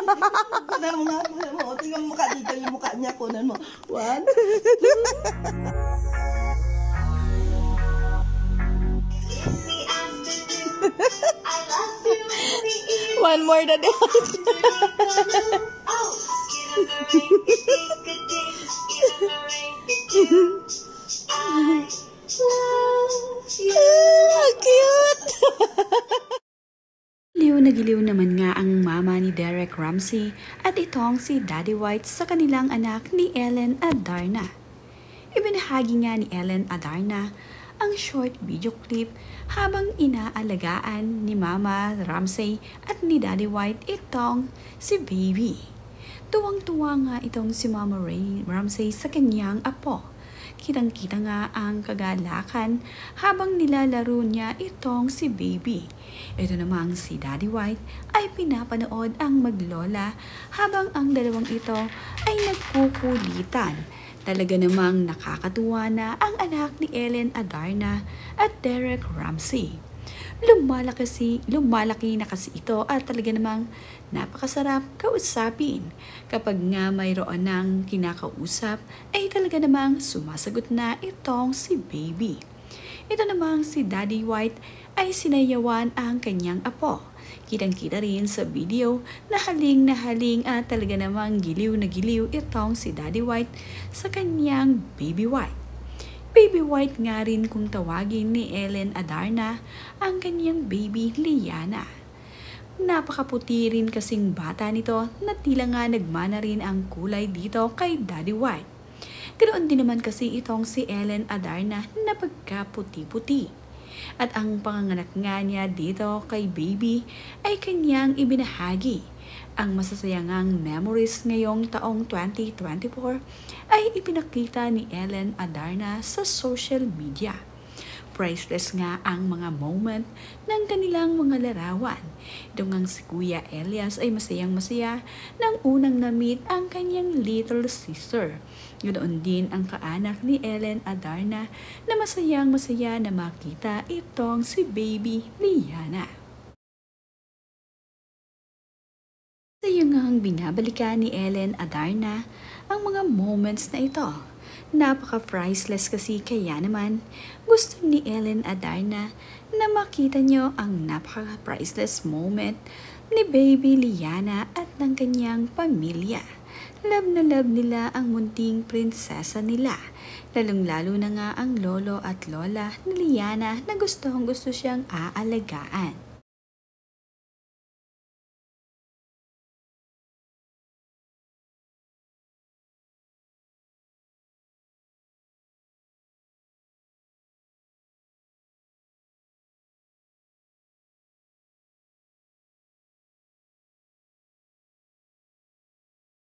Kunan mo nga, kunan mo. Tingnan mo mukha dito, yung mukha niya. Kunan mo. 1, 2. One more than that. Cute! Giliw naman nga ang mama ni Derek Ramsey at itong si Daddy White sa kanilang anak ni Ellen Adarna. Ibinahagi nga ni Ellen Adarna ang short video clip habang inaalagaan ni Mama Ramsey at ni Daddy White itong si Baby. Tuwang-tuwa nga itong si Mama Ramsey sa kanyang apo. Kitang-kita nga ang kagalakan habang nilalaro niya itong si Baby. Ito namang si Daddy White ay pinapanood ang maglola habang ang dalawang ito ay nagkukulitan. Talaga namang nakakatuwa na ang anak ni Ellen Adarna at Derek Ramsey. Lumalaki na kasi ito at talaga namang napakasarap kausapin. Kapag nga mayroon ng kinakausap ay talaga namang sumasagot na itong si Baby. Ito namang si Daddy White ay sinayawan ang kanyang apo. Kitang-kita rin sa video na haling at talaga namang giliw na giliw itong si Daddy White sa kanyang Baby White. Baby White nga rin kung tawagin ni Ellen Adarna ang kanyang baby Liana. Napakaputi rin kasing bata nito na tila nga nagmana rin ang kulay dito kay Daddy White. Ganoon din naman kasi itong si Ellen Adarna na pagkaputi-puti. At ang panganganak nga niya dito kay Baby ay kanyang ibinahagi. Ang masasayangang memories ngayong taong 2024 ay ipinakita ni Ellen Adarna sa social media. Priceless nga ang mga moment ng kanilang mga larawan. Ito ngang si Kuya Elias ay masayang-masaya nang unang na-meet ang kanyang little sister. Ganoon din ang kaanak ni Ellen Adarna na masayang-masaya na makita itong si Baby Liana. Sa'yo nga ang binabalikan ni Ellen Adarna ang mga moments na ito. Napaka-priceless kasi kaya naman gusto ni Ellen Adarna na makita nyo ang napaka-priceless moment ni Baby Liana at ng kanyang pamilya. Love na love nila ang munting prinsesa nila. Lalong-lalo na nga ang lolo at lola ni Liana na gustong-gusto siyang aalagaan.